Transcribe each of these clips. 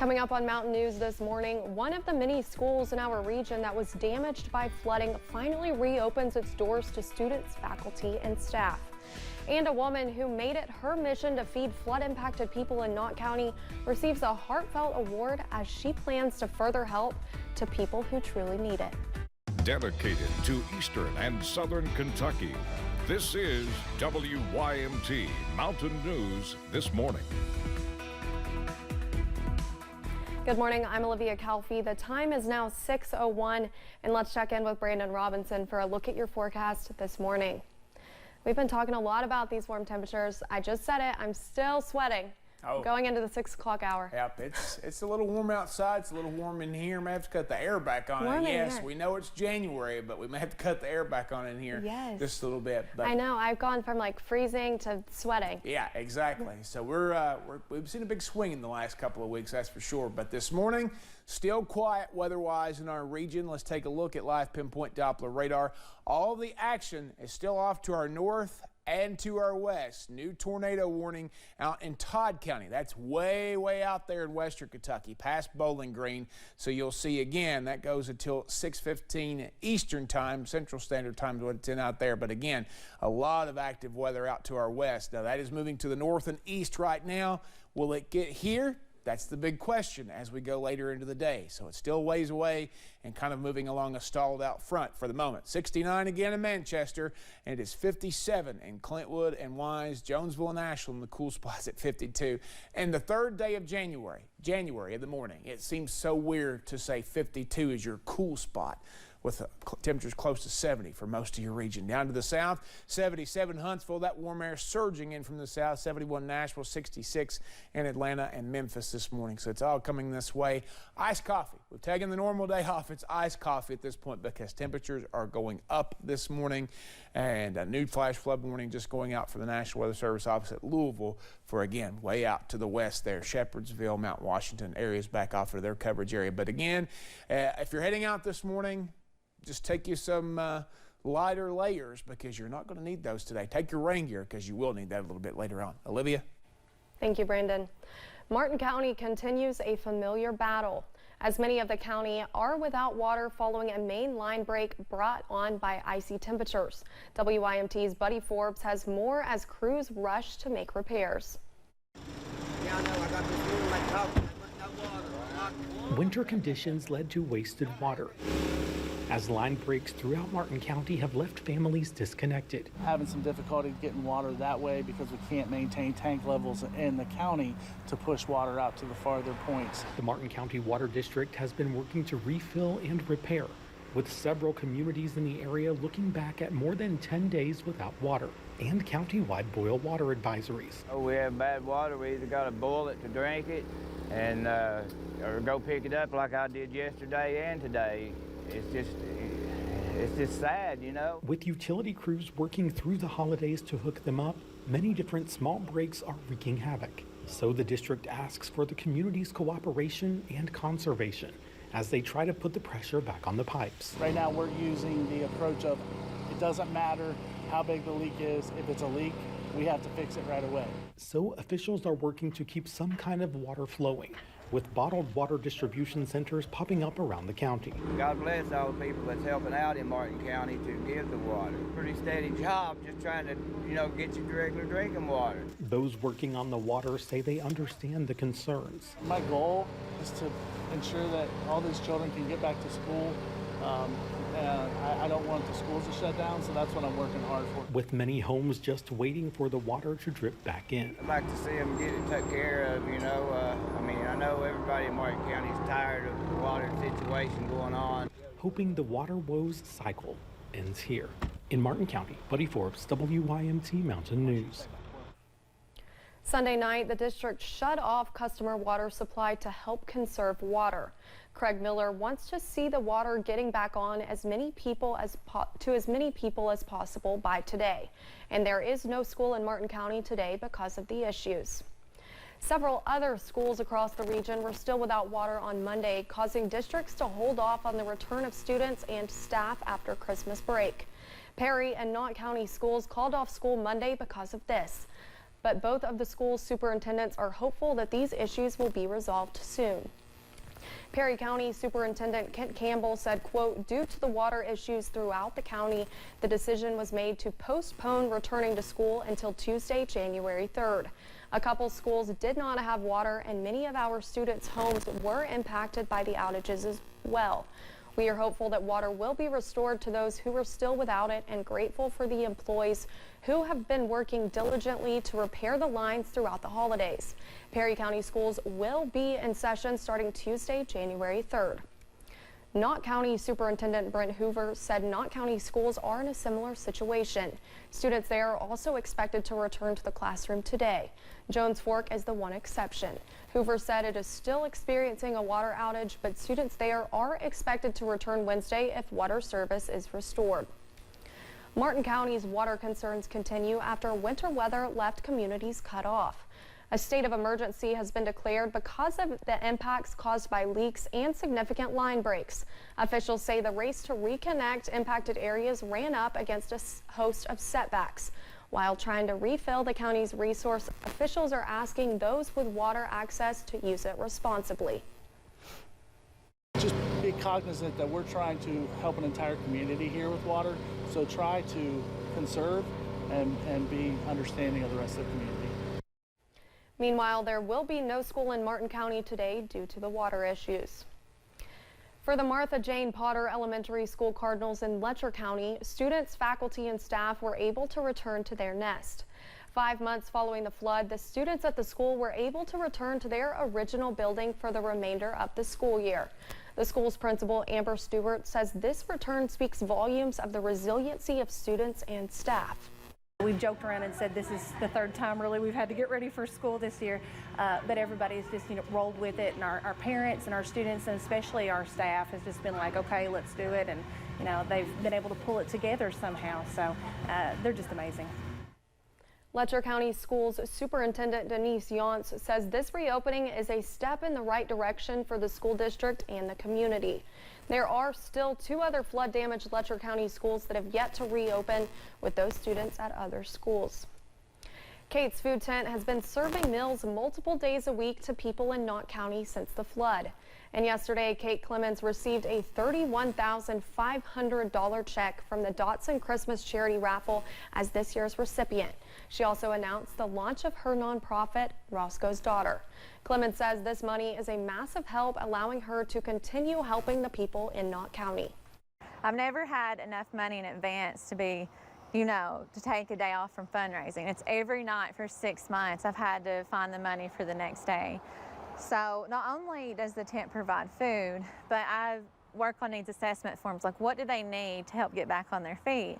Coming up on Mountain News this morning, one of the many schools in our region that was damaged by flooding finally reopens its doors to students, faculty, and staff. And a woman who made it her mission to feed flood-impacted people in Knott County receives a heartfelt award as she plans to further help to people who truly need it. Dedicated to Eastern and Southern Kentucky, this is WYMT Mountain News This Morning. Good morning, I'm Olivia Calfee. The time is now 6:01, and let's check in with Brandon Robinson for a look at your forecast this morning. We've been talking a lot about these warm temperatures. I just said it, I'm still sweating. Going into the 6 o'clock hour. Yep, it's a little warm outside. It's a little warm in here. May have to cut the air back on. Yes, we know it's January, but we may have to cut the air back on in here just a little bit. But I know, I've gone from like freezing to sweating. Yeah, exactly. So we've seen a big swing in the last couple of weeks, that's for sure. But this morning, still quiet weather-wise in our region. Let's take a look at live pinpoint Doppler radar. All the action is still off to our north and to our west. New tornado warning out in Todd County. That's way, way out there in western Kentucky, past Bowling Green. So you'll see again, that goes until 6:15 Eastern time, Central Standard Time is what it's in out there. But again, a lot of active weather out to our west. Now that is moving to the north and east right now. Will it get here? That's the big question as we go later into the day. So it's still ways away and kind of moving along a stalled out front for the moment. 69 again in Manchester, and it is 57 in Clintwood and Wise, Jonesville and Ashland, the cool spots at 52. And the third day of January in the morning. It seems so weird to say 52 is your cool spot, with temperatures close to 70 for most of your region. Down to the south, 77 Huntsville, that warm air surging in from the south, 71 Nashville, 66 in Atlanta and Memphis this morning. So it's all coming this way. Iced coffee. We've taken the normal day off. It's iced coffee at this point because temperatures are going up this morning. And a new flash flood warning just going out for the National Weather Service office at Louisville for, again, way out to the west there. Shepherdsville, Mount Washington areas back off of their coverage area. But again, if you're heading out this morning, just take you some lighter layers because you're not going to need those today. Take your rain gear because you will need that a little bit later on. Olivia? Thank you, Brandon. Martin County continues a familiar battle as many of the county are without water following a main line break brought on by icy temperatures. WYMT's Buddy Forbes has more as crews rush to make repairs. Yeah, I know. I got this feeling like talking. I got water. Winter conditions led to wasted water, as line breaks throughout Martin County have left families disconnected. Having some difficulty getting water that way because we can't maintain tank levels in the county to push water out to the farther points. The Martin County Water District has been working to refill and repair, with several communities in the area looking back at more than 10 days without water and county-wide boil water advisories. Oh, we have bad water. We either got to boil it to drink it and or go pick it up like I did yesterday and today. It's just sad, you know. With utility crews working through the holidays to hook them up, many different small breaks are wreaking havoc. So the district asks for the community's cooperation and conservation as they try to put the pressure back on the pipes. Right now we're using the approach of it doesn't matter how big the leak is. If it's a leak, we have to fix it right away. So officials are working to keep some kind of water flowing, with bottled water distribution centers popping up around the county. God bless all the people that's helping out in Martin County to give the water. Pretty steady job just trying to, get you regular drinking water. Those working on the water say they understand the concerns. My goal is to ensure that all these children can get back to school. And I don't want the schools to shut down, so that's what I'm working hard for. With many homes just waiting for the water to drip back in. I'd like to see them get it taken care of, I know everybody in Martin County is tired of the water situation going on. Hoping the water woes cycle ends here. In Martin County, Buddy Forbes, WYMT Mountain News. Sunday night, the district shut off customer water supply to help conserve water. Craig Miller wants to see the water getting back on to as many people as possible by today. And there is no school in Martin County today because of the issues. Several other schools across the region were still without water on Monday, causing districts to hold off on the return of students and staff after Christmas break. Perry and Knott County schools called off school Monday because of this. but both of the school superintendents are hopeful that these issues will be resolved soon. Perry County Superintendent Kent Campbell said, quote, due to the water issues throughout the county, the decision was made to postpone returning to school until Tuesday, January 3rd. A couple schools did not have water, and many of our students' homes were impacted by the outages as well. We are hopeful that water will be restored to those who are still without it, and grateful for the employees who have been working diligently to repair the lines throughout the holidays. Perry County schools will be in session starting Tuesday, January 3rd. Knott County Superintendent Brent Hoover said Knott County schools are in a similar situation. Students there are also expected to return to the classroom today. Jones Fork is the one exception. Hoover said it is still experiencing a water outage, but students there are expected to return Wednesday if water service is restored. Martin County's water concerns continue after winter weather left communities cut off. A state of emergency has been declared because of the impacts caused by leaks and significant line breaks. Officials say the race to reconnect impacted areas ran up against a host of setbacks. While trying to refill the county's resource, officials are asking those with water access to use it responsibly. Just be cognizant that we're trying to help an entire community here with water, so try to conserve and be understanding of the rest of the community. Meanwhile, there will be no school in Martin County today due to the water issues. For the Martha Jane Potter Elementary School Cardinals in Letcher County, students, faculty, and staff were able to return to their nest. 5 months following the flood, the students at the school were able to return to their original building for the remainder of the school year. The school's principal, Amber Stewart, says this return speaks volumes of the resiliency of students and staff. We've joked around and said this is the third time really we've had to get ready for school this year, but everybody's just rolled with it, and our parents and our students and especially our staff has just been like, okay, let's do it, and they've been able to pull it together somehow, so they're just amazing. Letcher County Schools Superintendent Denise Yonts says this reopening is a step in the right direction for the school district and the community. There are still 2 other flood-damaged Letcher County schools that have yet to reopen, with those students at other schools. Kate's Food Tent has been serving meals multiple days a week to people in Knott County since the flood. And yesterday, Kate Clemens received a $31,500 check from the Dotson Christmas Charity Raffle as this year's recipient. She also announced the launch of her nonprofit, Roscoe's Daughter. Clemens says this money is a massive help, allowing her to continue helping the people in Knott County. I've never had enough money in advance to be, to take a day off from fundraising. It's every night for 6 months I've had to find the money for the next day. So not only does the tent provide food, but I work on needs assessment forms, like what do they need to help get back on their feet.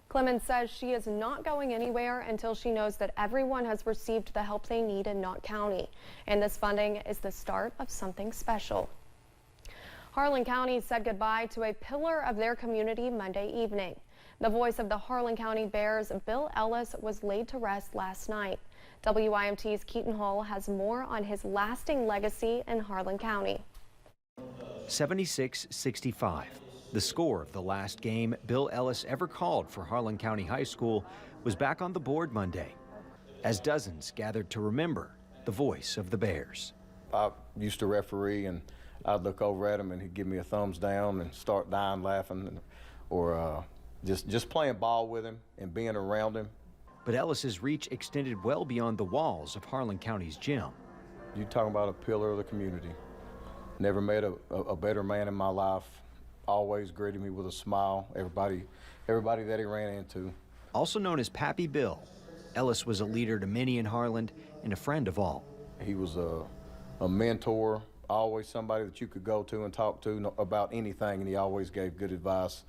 Clemens says she is not going anywhere until she knows that everyone has received the help they need in Knott County. And this funding is the start of something special. Harlan County said goodbye to a pillar of their community Monday evening. The voice of the Harlan County Bears, Bill Ellis, was laid to rest last night. WYMT's Keaton Hall has more on his lasting legacy in Harlan County. 76-65. The score of the last game Bill Ellis ever called for Harlan County High School was back on the board Monday, as dozens gathered to remember the voice of the Bears. I used to referee, and I'd look over at him and he'd give me a thumbs down and start dying laughing, or just playing ball with him and being around him. But Ellis's reach extended well beyond the walls of Harlan County's gym. You're talking about a pillar of the community. Never met a better man in my life. Always greeted me with a smile, everybody that he ran into. Also known as Pappy Bill, Ellis was a leader to many in Harlan and a friend of all. He was a mentor, always somebody that you could go to and talk to about anything, and he always gave good advice.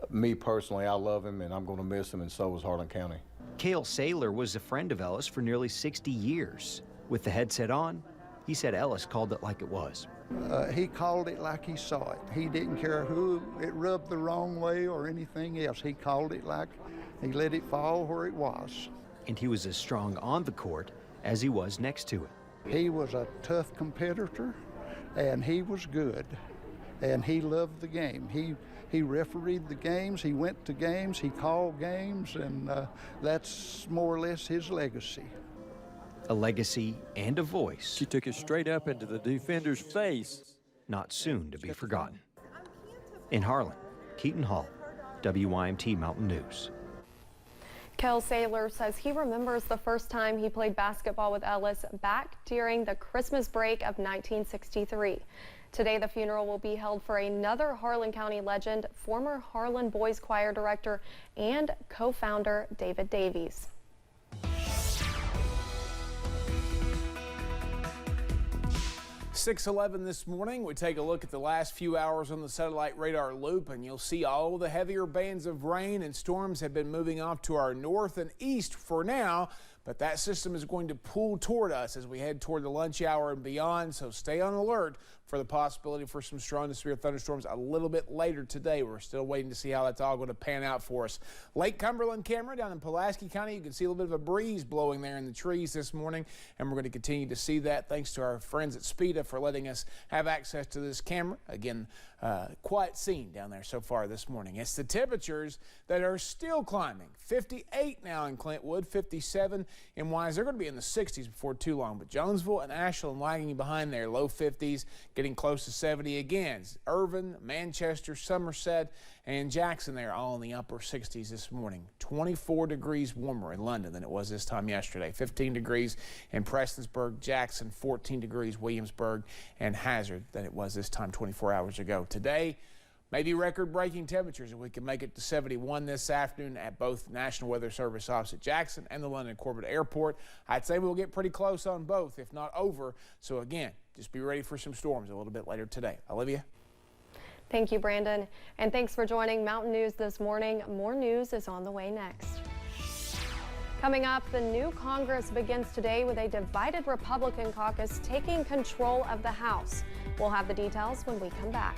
Me personally, I love him, and I'm going to miss him, and so was Harlan County. Cale Saylor was a friend of Ellis for nearly 60 years. With the headset on, he said Ellis called it like it was. He called it like he saw it. He didn't care who it rubbed the wrong way or anything else. He called it like he let it fall where it was. And he was as strong on the court as he was next to it. He was a tough competitor, and he was good. and he loved the game. He refereed the games, he went to games, he called games, and that's more or less his legacy. A legacy and a voice. She took it straight up into the defender's face. Not soon to be forgotten. In Harlan, Keaton Hall, WYMT Mountain News. Kel Saylor says he remembers the first time he played basketball with Ellis back during the Christmas break of 1963. Today, the funeral will be held for another Harlan County legend, former Harlan Boys Choir director and co-founder David Davies. 6:11 this morning, we take a look at the last few hours on the satellite radar loop, and you'll see all the heavier bands of rain and storms have been moving off to our north and east for now, but that system is going to pull toward us as we head toward the lunch hour and beyond, so stay on alert for the possibility for some strong to severe thunderstorms a little bit later today. We're still waiting to see how that's all going to pan out for us. Lake Cumberland camera down in Pulaski County, you can see a little bit of a breeze blowing there in the trees this morning, and we're going to continue to see that thanks to our friends at SPEDA for letting us have access to this camera. Again, quiet scene down there so far this morning. It's the temperatures that are still climbing. 58 now in Clintwood, 57 in Wise. They're going to be in the 60s before too long, but Jonesville and Ashland lagging behind there, low 50s, getting close to 70 again. Irvin, Manchester, Somerset, and Jackson there all in the upper 60s this morning. 24 degrees warmer in London than it was this time yesterday. 15 degrees in Prestonsburg, Jackson, 14 degrees Williamsburg, and Hazard than it was this time 24 hours ago. Today, maybe record-breaking temperatures if we can make it to 71 this afternoon at both National Weather Service opposite Jackson and the London Corbett Airport. I'd say we'll get pretty close on both, if not over. So again, just be ready for some storms a little bit later today. Olivia? Thank you, Brandon. And thanks for joining Mountain News this morning. More news is on the way next. Coming up, the new Congress begins today with a divided Republican caucus taking control of the House. We'll have the details when we come back.